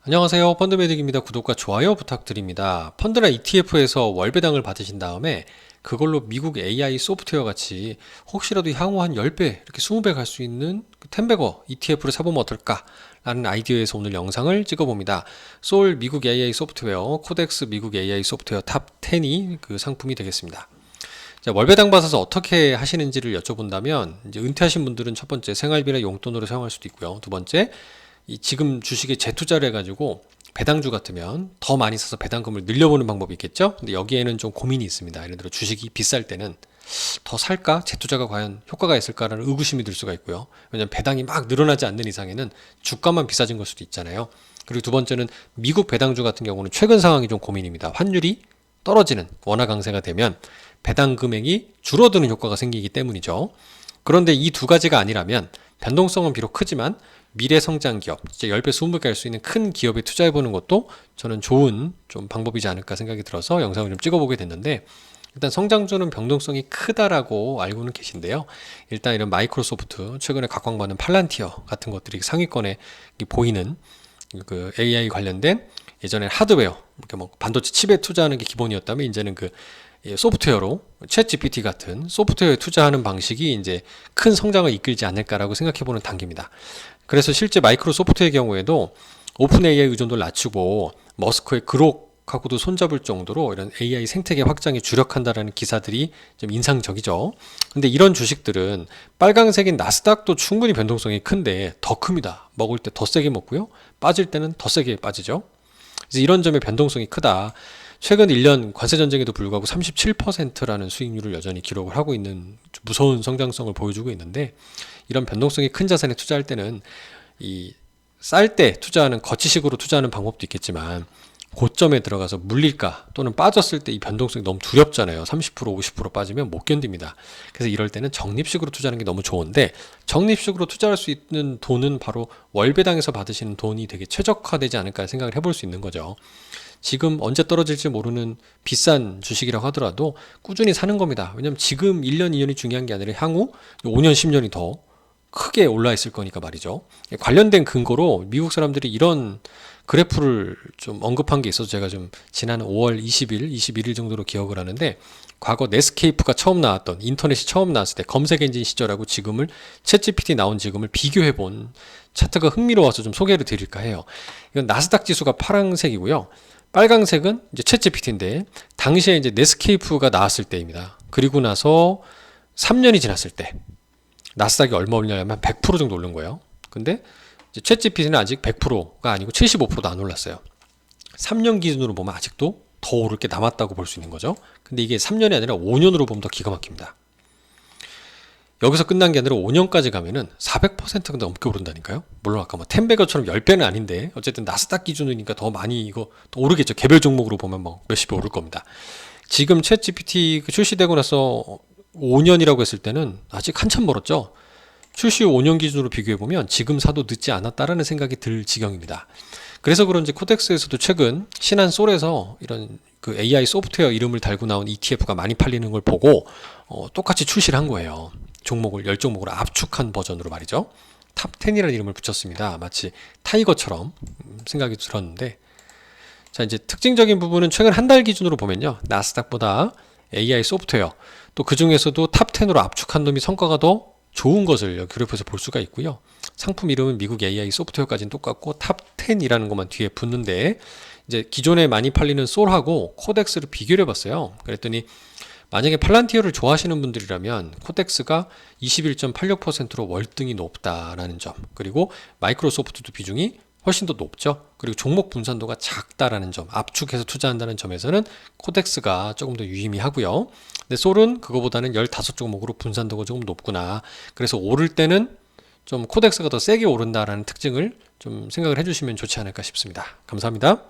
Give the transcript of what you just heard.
안녕하세요. 펀드매직입니다. 구독과 좋아요 부탁드립니다. 펀드나 ETF에서 월배당을 받으신 다음에 그걸로 미국 AI 소프트웨어 같이 혹시라도 향후 한 10배, 이렇게 20배 갈 수 있는 텐베거 ETF를 사보면 어떨까? 라는 아이디어에서 오늘 영상을 찍어봅니다. 소울 미국 AI 소프트웨어, 코덱스 미국 AI 소프트웨어 탑 10이 그 상품이 되겠습니다. 자, 월배당 받아서 어떻게 하시는지를 여쭤본다면, 이제 은퇴하신 분들은 첫 번째 생활비나 용돈으로 사용할 수도 있고요. 두 번째, 지금 주식에 재투자를 해가지고 배당주 같으면 더 많이 사서 배당금을 늘려보는 방법이 있겠죠. 근데 여기에는 좀 고민이 있습니다. 예를 들어 주식이 비쌀 때는 더 살까? 재투자가 과연 효과가 있을까라는 의구심이 들 수가 있고요. 왜냐하면 배당이 막 늘어나지 않는 이상에는 주가만 비싸진 걸 수도 있잖아요. 그리고 두 번째는 미국 배당주 같은 경우는 최근 상황이 좀 고민입니다. 환율이 떨어지는 원화 강세가 되면 배당 금액이 줄어드는 효과가 생기기 때문이죠. 그런데 이 두 가지가 아니라면 변동성은 비록 크지만 미래 성장 기업, 이제 10배, 20배 할 수 있는 큰 기업에 투자해보는 것도 저는 좋은 좀 방법이지 않을까 생각이 들어서 영상을 좀 찍어보게 됐는데, 일단 성장주는 변동성이 크다라고 알고는 계신데요. 일단 이런 마이크로소프트, 최근에 각광받는 팔란티어 같은 것들이 상위권에 보이는 그 AI 관련된, 예전엔 하드웨어, 이렇게 뭐 반도체 칩에 투자하는 게 기본이었다면 이제는 그 소프트웨어로 챗 GPT 같은 소프트웨어에 투자하는 방식이 이제 큰 성장을 이끌지 않을까라고 생각해보는 단계입니다. 그래서 실제 마이크로소프트의 경우에도 오픈 AI 의존도를 낮추고 머스크의 그록하고도 손잡을 정도로 이런 AI 생태계 확장에 주력한다라는 기사들이 좀 인상적이죠. 근데 이런 주식들은 빨강색인 나스닥도 충분히 변동성이 큰데 더 큽니다. 먹을 때 더 세게 먹고요. 빠질 때는 더 세게 빠지죠. 그래서 이런 점의 변동성이 크다. 최근 1년 관세 전쟁에도 불구하고 37%라는 수익률을 여전히 기록을 하고 있는 무서운 성장성을 보여주고 있는데, 이런 변동성이 큰 자산에 투자할 때는 이 쌀 때 투자하는 거치식으로 투자하는 방법도 있겠지만, 고점에 들어가서 물릴까 또는 빠졌을 때 이 변동성이 너무 두렵잖아요. 30% 50% 빠지면 못 견딥니다. 그래서 이럴 때는 적립식으로 투자하는 게 너무 좋은데, 적립식으로 투자할 수 있는 돈은 바로 월배당에서 받으시는 돈이 되게 최적화되지 않을까 생각을 해볼 수 있는 거죠. 지금 언제 떨어질지 모르는 비싼 주식이라고 하더라도 꾸준히 사는 겁니다. 왜냐면 지금 1년, 2년이 중요한 게 아니라 향후 5년, 10년이 더 크게 올라 있을 거니까 말이죠. 관련된 근거로 미국 사람들이 이런 그래프를 좀 언급한 게 있어서 제가 좀 지난 5월 20일, 21일 정도로 기억을 하는데, 과거 넷스케이프가 처음 나왔던, 인터넷이 처음 나왔을 때 검색 엔진 시절하고 지금을, 챗GPT 나온 지금을 비교해 본 차트가 흥미로워서 좀 소개를 드릴까 해요. 이건 나스닥 지수가 파란색이고요. 빨강색은 이제 챗GPT인데, 당시에 이제 넷스케이프가 나왔을 때입니다. 그리고 나서 3년이 지났을 때 나스닥이 얼마 올리냐면 100% 정도 오른 거예요. 근데 이제 챗GPT는 아직 100%가 아니고 75%도 안 올랐어요. 3년 기준으로 보면 아직도 더 오를 게 남았다고 볼 수 있는 거죠. 근데 이게 3년이 아니라 5년으로 보면 더 기가 막힙니다. 여기서 끝난 게 아니라 5년까지 가면은 400%가 넘게 오른다니까요. 물론 아까 뭐 텐베거처럼 10배는 아닌데, 어쨌든 나스닥 기준이니까 더 많이 이거 더 오르겠죠. 개별 종목으로 보면 뭐 몇십 배 오를 겁니다. 지금 챗 GPT 출시되고 나서 5년이라고 했을 때는 아직 한참 멀었죠. 출시 후 5년 기준으로 비교해보면 지금 사도 늦지 않았다라는 생각이 들 지경입니다. 그래서 그런지 코덱스에서도 최근 신한 솔에서 이런 그 AI 소프트웨어 이름을 달고 나온 ETF가 많이 팔리는 걸 보고 똑같이 출시를 한 거예요. 종목을 10종목으로 압축한 버전으로 말이죠. 탑 10이라는 이름을 붙였습니다. 마치 타이거처럼 생각이 들었는데, 자, 이제 특징적인 부분은 최근 한 달 기준으로 보면요, 나스닥보다 AI 소프트웨어, 또 그 중에서도 탑 10으로 압축한 놈이 성과가 더 좋은 것을 여기 그래프에서 볼 수가 있고요. 상품 이름은 미국 AI 소프트웨어까지는 똑같고 탑 10이라는 것만 뒤에 붙는데, 이제 기존에 많이 팔리는 솔하고 코덱스를 비교를 해봤어요. 그랬더니 만약에 팔란티어를 좋아하시는 분들이라면 코덱스가 21.86%로 월등히 높다라는 점, 그리고 마이크로소프트도 비중이 훨씬 더 높죠. 그리고 종목 분산도가 작다라는 점, 압축해서 투자한다는 점에서는 코덱스가 조금 더 유의미하고요. 근데 솔은 그거보다는 15종목으로 분산도가 조금 높구나. 그래서 오를 때는 좀 코덱스가 더 세게 오른다라는 특징을 좀 생각을 해주시면 좋지 않을까 싶습니다. 감사합니다.